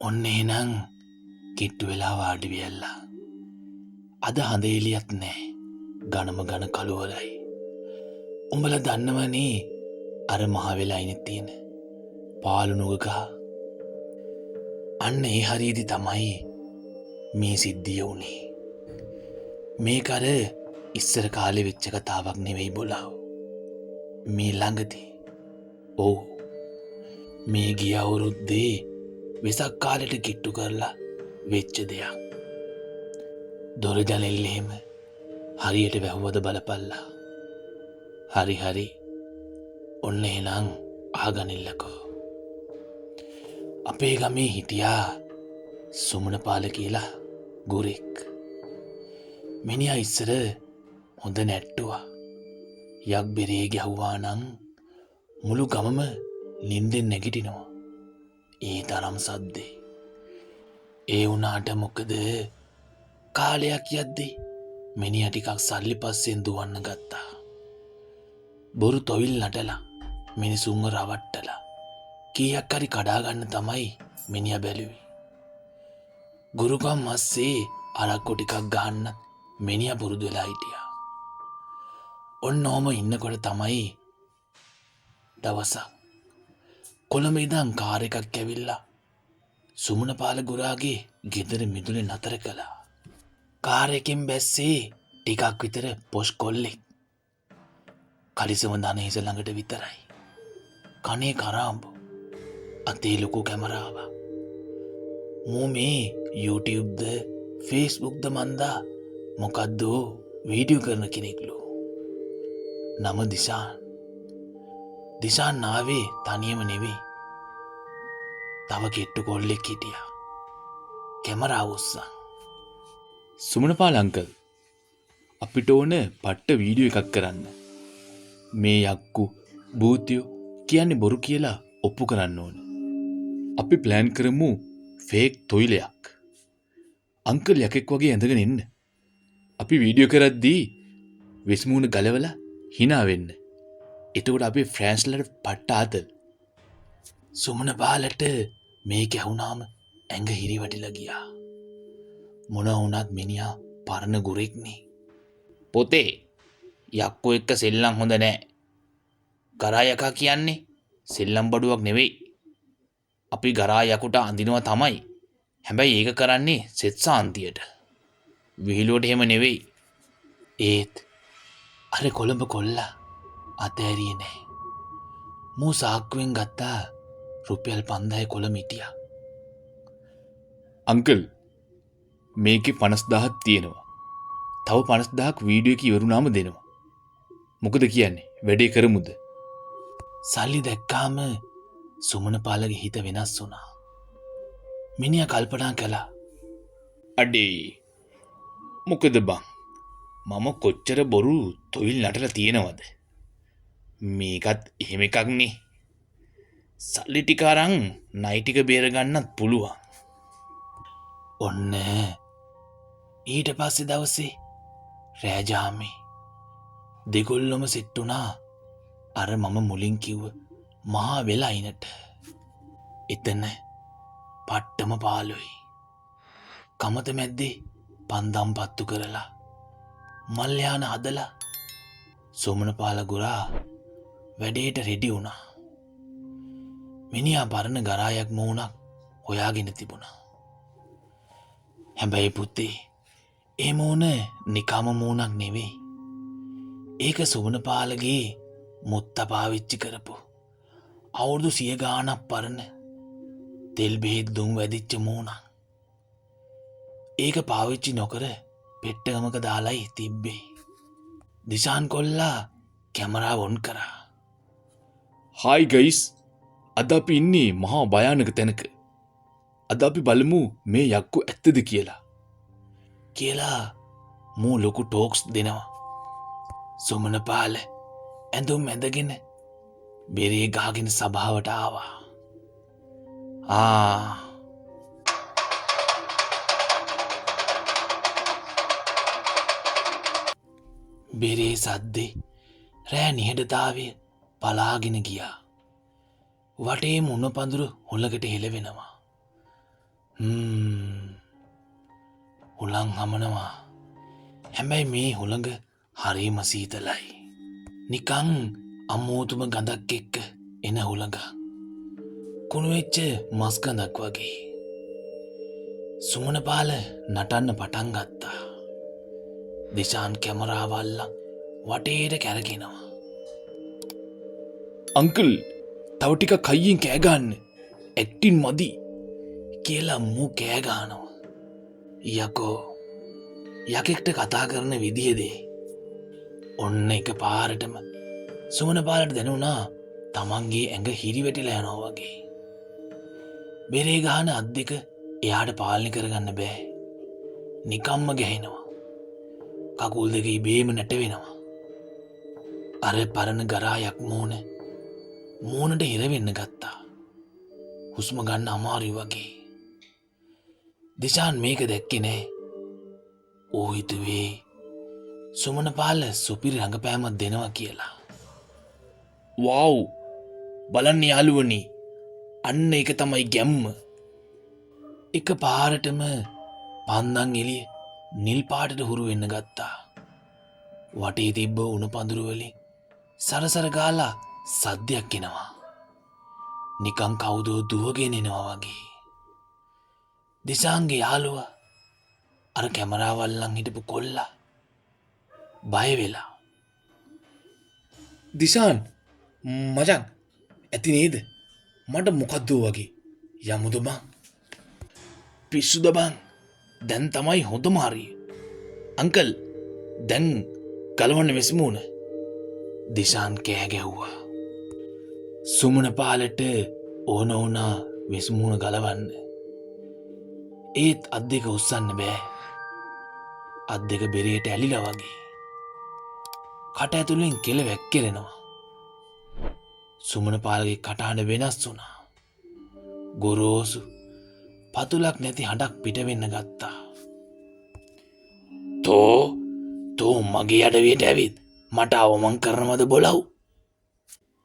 ඔන්නේ නං කිට්ටු වෙලා වාඩි වෙයල්ලා. අද හඳ එලියත් නෑ. ගණම ගණ කළුවරයි. උඹල දන්නවනේ අර මහ වෙලා ඉනෙත් තියෙන පාළු නුග ගහ. අන්න ඒ හරියේදී තමයි මේ සිද්ධිය වුණේ. මේක අර ඉස්සර කාලේ වෙච්ච කතාවක් නෙවෙයි බොලාව. මේ ළඟදී ඔව් මේ ගිය අවුරුද්දේ වෙසක් කාලෙට කිට්ටු කරලා වෙච්ච දෙයක්. දොර ජනෙල් එහෙම හරියට වැහුවද බලපල්ලා. හරි ඔන්න එහෙනම් ආගනිල්ලකෝ. අපේ ගමේ හිටියා සුමනපාල කියලා ගුරෙක්. මිනිහා ඉස්සර හොඳ නැට්ටුවා. යක් බෙරේ ගැහුවා නම් මුළු ගමම නින්දෙන් නැගිටිනවා. ඒ තරම් සද්දේ. ඒ වුණාට මොකද කාලයක් යද්දී මිනිහා ටිකක් සල්ලි පස්සෙන් දුවන්න ගත්තා. බොරු තොවිල් නටලා මිනිසුන්ව රවට්ටලා කීයක් හරි කඩා ගන්න තමයි මිනිහා බැලුවේ. ගුරුකම් මස්සේ අරක්කු ටිකක් ගහන්න මිනිහා පුරුදු වෙලා හිටියා. ඔන්න ඔහම ඉන්නකොට තමයි දවසක් කොළඹ ඉඳන් කාර් එකක් ඇවිල්ලා සුමනපාල ගුරාගේ ගෙදර මිදුලේ නතර කළා. කාර් එකෙන් බැස්සේ ටිකක් විතර පොෂ් කොල්ලෙක්. කලිසම දනහිස ළඟට විතරයි. කනේ කරාම්බු. අතේ ලොකු කැමරාවක්. මූ මේ YouTubeද ෆේස්බුක්ද මන්දා මොකද්දෝ වීඩියෝ කරන කෙනෙක්ලු. නම දිසාන්. දිසාන් නාවේ තනියම නෙවෙයි. තව කෙට්ටු කොල්ලෙක් හිටියා. කැමරාව උස්සන්. සුමනපාල අංකල් අපිට ඕන පට්ට වීඩියෝ එකක් කරන්න. මේ යක්කු භූතයෝ කියන්නේ බොරු කියලා ඔප්පු කරන්න ඕන. අපි ප්ලෑන් කරමු ෆේක් තොයිලයක්. අංකල් යකෙක් වගේ ඇඳගෙන ඉන්න. අපි වීඩියෝ කරද්දී වෙස්මුණ ගලවලා hina වෙන්න. එතකොට අපේ ෆ්‍රෑන්ස්ලට පට්ට ආතල්. සුමනපාලට මේක ඇහුණාම ඇඟ හිරි වැටිලා ගියා. මොන වුණත් මිනිහා පරණ ගුරෙක්නේ. පොතේ යක්කෝ එක්ක සෙල්ලම් හොඳ නෑ. ගරා යකා කියන්නේ සෙල්ලම් බඩුවක් නෙවෙයි. අපි ගරා යකුට අඳිනවා තමයි. හැබැයි ඒක කරන්නේ සෙත් සාන්තියට. විහිළුවට එහෙම නෙවෙයි. ඒත් අර කොළඹ කොල්ලා අතෑරියේ නෑ. මූ සාක්කුවෙන් ගත්තා රුපියල් 5000 කොළඹ හිටියා. අංකල් මේකේ 50000ක් තියෙනවා. තව 50000ක් වීඩියෝ එක ඉවරුනාම දෙනවා. මොකද කියන්නේ? වැඩේ කරමුද? සල්ලි දැක්කාම සුමනපාලගේ හිත වෙනස් වුණා. මිනිහා කල්පනා කළා. අඩේ මොකද බං? මම කොච්චර බොරු තොවිල් නටලා තියෙනවද? මේකත් එහෙම එකක් නේ. සල්ලි ටික අරන් නයි ටික බේර ගන්නත් පුළුවන්. ඔන්න ඊට පස්සේ දවසේ රෑජාමේ දෙගොල්ලොම සෙට් වුණා අර මම මුලින් කිව්ව මහා වෙලයිනට. එතන පට්ටම පාළුයි. කමත මැද්දේ පන්දම් පත්තු කරලා මල් යාන හදලා සුමනපාල ගුරා වැඩේට රෙඩි වුණා. මිනිහා පරණ ගරායක් මූණක් හොයාගෙන තිබුණා. හැබැයි පුතේ ඒ මූණ නිකම මූණක් නෙවෙයි. ඒක සුමනපාලගේ මුත්තා පාවිච්චි කරපු අවුරුදු 100 ගාණක් පරණ තෙල් බෙහෙත් දුම් වැදිච්ච මූණක්. ඒක පාවිච්චි නොකර පෙට්ටගමක දාලයි තිබ්බේ. දිසාන් කොල්ලා කැමරාව ඔන් කරා. Hi guys. අද අපි ඉන්නේ මහා භයානක තැනක. අද අපි බලමු මේ යක්කු ඇත්තද කියලා මූ ලොකු ටෝක්ස් දෙනවා. සුමනපාල ඇඳුම් ඇඳගෙන බෙරේ ගහගෙන සභාවට ආවා. බෙරේ සද්දේ රෑ නිහඬතාවය පලාගෙන ගියා. වටේ මුණ පඳුරු හොලකට හෙලවෙනවා. හුළං හමනවා. හැබැයි මේ හුළඟ හරිම සීතලයි. නිකං අම්මෝතුම ගඳක් එක්ක එන හුළඟ. කුණුවෙච්ච මස් ගඳක් වගේ. සුමනපාල නටන්න පටන් ගත්තා. දිශාන් කැමරාවල්ල වටේට කැරගෙනවා. අංකල් තව ටික කයියෙන් කෑගන්න ඇක්ටින් මදි කියලා මු කෑගානවා. යකෝ යකෙක්ට කතා කරන විදිහදේ. ඔන්න එක පාරටම සුමනපාලට දැනුණා තමන්ගේ ඇඟ හිරිවැටිලා යනවා වගේ. බෙරේ ගහන අත් දෙක එයාට පාලනය කරගන්න බෑ. නිකම්ම ගැහෙනවා. කකුල් දෙක ඉබේම නැටවෙනවා. අර පරණ ගරායක් මූණට හිරවෙන්න ගත්තා. හුස්ම ගන්න අමාරුයි වගේ. දිශාන් මේක දැක්කේ නෑ. ඌ හිතුවේ සුමනපාල සුපිරි රඟපෑමක් දෙනවා කියලා. වව් බලන්න යාළුවනි අන්න එක තමයි ගැම්ම. එක පාරටම පන්දන් එළිය නිල් පාටට හුරු වෙන්න ගත්තා. වටේ තිබ්බ උණු පඳුරු වලින් සරසර ගාලා සද්දයක් එනවා. නිකං කවුදෝ දුවගෙන එනවා වගේ. දිශාන්ගේ යාළුවා අර කැමරාවල්ලන් හිටපු කොල්ලා බය වෙලා. දිශාන් මචං ඇති නේද මට මොකක්දෝ වගේ යමුද බං. පිස්සුද බං. දැන් තමයි හොඳම හරිය. අංකල් දැන් ගලවන්න වෙස්මුණ. දිශාන් කෑ ගැහුවා. සුමනපාලට ඕන වුණා වෙස්මුණ ගලවන්න. ඒත් අත් දෙක උස්සන්න බෑ. අත් දෙක බෙරේට ඇලිලා වගේ. කට ඇතුලෙන් කෙල වැක්කිරෙනවා. සුමනපාලගේ කටහඬ වෙනස් වුණා. ගොරෝසු පතුලක් නැති හඬක් පිට වෙන්න ගත්තා. තෝ මගේ අඩවියට ඇවිත් මට අවමන් කරනවද බොලව්.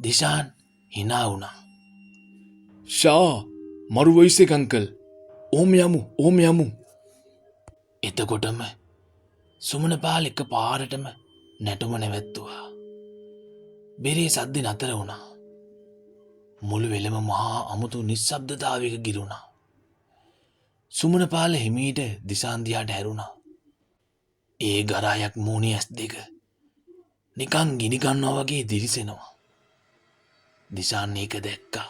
දිශාන් හිනා වුණා. ෂා මරු වොයිස් එක අංකල්. ඕම යමු. එතකොටම සුමනපාල එක පාරටම නැටුම නැවැත්තුවා. බෙරේ සද්දෙ නතර වුණා. මුළු වෙලම මහා අමුතු නිශ්ශබ්දතාවයක ගිරුණා. සුමනපාල හිමීට දිශාන් දිහාට හැරුණා. ඒ ගරායක් මූණේ ඇස් දෙක නිකන් ගිනි ගන්නවා වගේ දිලිසෙනවා. දිශාන් ඒක දැක්කා.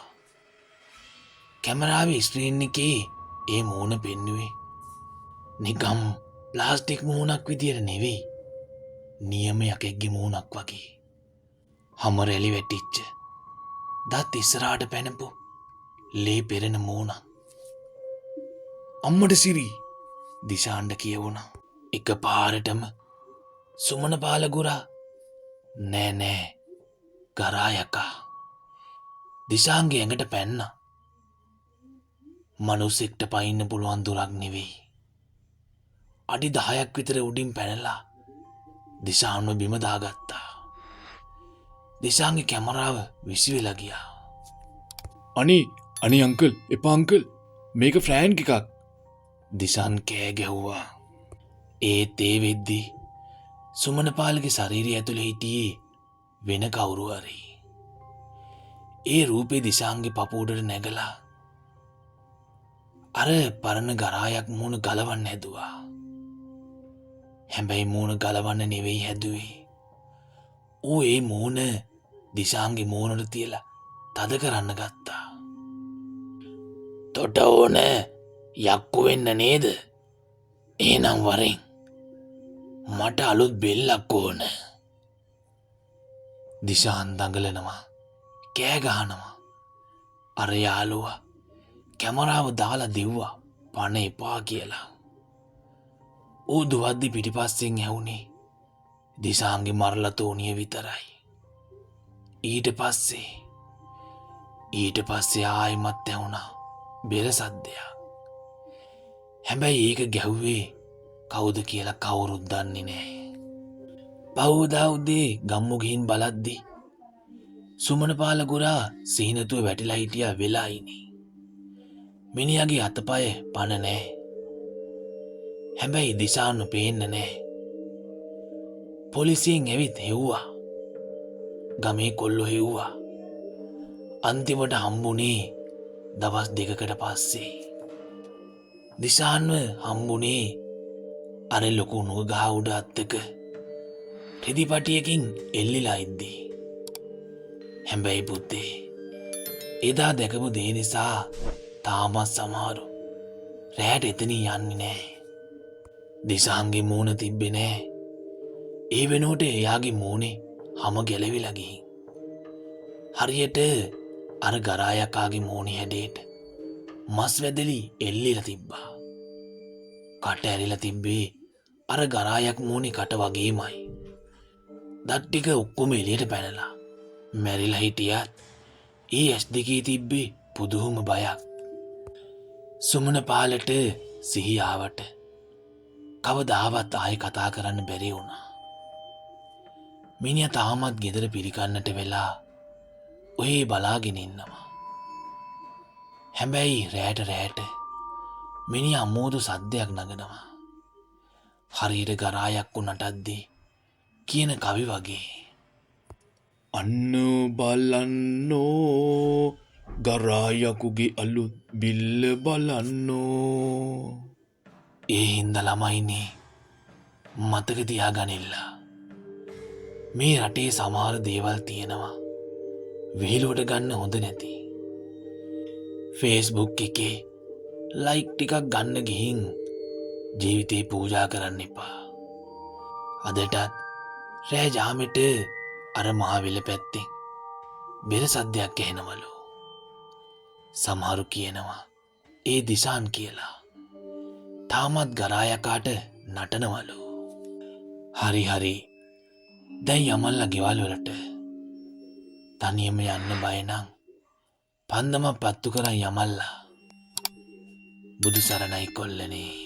කැමරාවේ ස්ක්‍රීන් එකේ ඒ මූණ පෙන්නුවේ නිකම් ප්ලාස්ටික් මූණක් විදියට නෙවෙයි. නියම යකෙක්ගේ මූණක් වගේ. හම රැලි වැටිච්ච දත් ඉස්සරහට පැනපු ලේ පෙරෙන මූණ. අම්මට සිරි දිශාන්ට කියවුණා. එක පාරටම සුමනපාල ගුරා නෑ ගරා යකා දිශාන්ගේ ඇඟට පැන්න. මනුස්සෙක්ට පයින්න පුළුවන් දුරක් නෙවෙයි. අඩි 10ක් විතර උඩින් පැනලා දිශාන්ව බිම දාගත්තා. දිශාන්ගේ කැමරාව විසිවෙලා ගියා. අනේ අංකල් එපා අංකල් මේක ෆ්‍රෑන්ක් එකක්. දිශාන් කෑ ගැහුවා. ඒත් ඒ වෙද්දි සුමනපාලගේ ශරීරය ඇතුලේ හිටියේ වෙන කවුරු හරි. ඒ රූපේ දිශාන්ගේ පපුවටට නැගලා අර පරණ ගරායක් මූණ ගලවන්න හැදුවා. හැබැයි මූණ ගලවන්න නෙවෙයි හැදුවේ. ඌ ඒ මූණ දිශාන්ගේ මූණට තියලා තද කරන්න ගත්තා. තොට ඕන යක්කු වෙන්න නේද? එහෙනම් වරෙන් මට අලුත් බෙල්ලක් ඕන. දිශාන් දඟලනවා. කෑ ගහනවා. අර යාළුවා කැමරාව දාලා දිව්වා පණ එපා කියලා. ඌ දුවද්දි පිටිපස්සෙන් ඇහුනේ දිශාන්ගේ මරලා තෝනිය විතරයි. ඊට පස්සේ ආයෙමත් ඇහුණා බෙර සද්දයක්. හැබැයි ඒක ගැහුවේ කවුද කියලා කවුරුත් දන්නේ නැහැ. පහුවදා උදේ ගම්මු ගිහින් බලද්දි සුමනපාල ගුරා සිහිනතුව වැටිලා හිටියා වෙලායිනේ. මිනිහගේ අතපය පණ නෑ. හැබැයි දිසාන්නු පේන්න නෑ. පොලිසියෙන් ඇවිත් හෙව්වා. ගමේ කොල්ලො හෙව්වා. අන්තිමට හම්බුනේ දවස් 2කට පස්සේ. දිසාන්ව හම්බුනේ අර ලොකු නුග ගහ උඩ අත්තක රෙදිපටියකින් එල්ලිලා ඉද්දී. හැබැයි පුතේ එදා දැකපු දේ නිසා තාමත් සමහරු රැට එතනින් යන්නේ නෑ. දිසාන්ගේ මූණ තිබ්බේ නෑ. ඒ වෙනුවට එයාගේ මූණේ හම ගැලවිලා ගිහින්. හරියට අර ගරායකාගේ මූණේ හැඩයට මස් වැදලි එල්ලිලා තිබ්බා. කට ඇරිලා තිබ්බේ අර ගරායක් මූණේ කට වගේමයි. දත් ටික ඔක්කොම එළියට පැනලා මැරිලා හිටියත් ඒ ඇස් දෙකේ තිබ්බේ පුදුම බයක්. සුමන පාලට සිහි ආවට කවදාවත් ආයෙ කතා කරන්න බැරි වුණා. මිනිහා තාමත් ගෙදර පිරිකන්නට වෙලා ඔහේ බලාගෙන ඉන්නවා. හැබැයි රෑට මිනිහා අමෝදු සද්දයක් නගනවා. හරියට ගරායක්කු නටද්දී කියන කවි වගේ. අන්න බලන්නෝ ගරායකුගේ අලුත් බිල්ල බලන්නෝ. ඒ හින්ද ළමයිනේ මතක තියාගනිල්ලා. මේ රටේ සමහර දේවල් තියෙනවා විහිළුවට ගන්න හොඳ නැති. ෆේස්බුක් එකේ ලයික් ටිකක් ගන්න ගිහින් ජීවිතේ පූජා කරන්න එපා. අදටත් රෑ ජාමෙට අර මහවිල පැත්තෙන් බෙර සද්දයක් ඇහෙනවලු. සමහරු කියනවා ඒ දිසාන් කියලා. තාමත් ගරායකාට නටනවලු. හරි දැන් යමල්ලා ගෙවල් වලට තනියම යන්න බය නම් පන්දම පත්තු කරන් යමල්ලා. බුදු සරණයි කොල්ලනේ.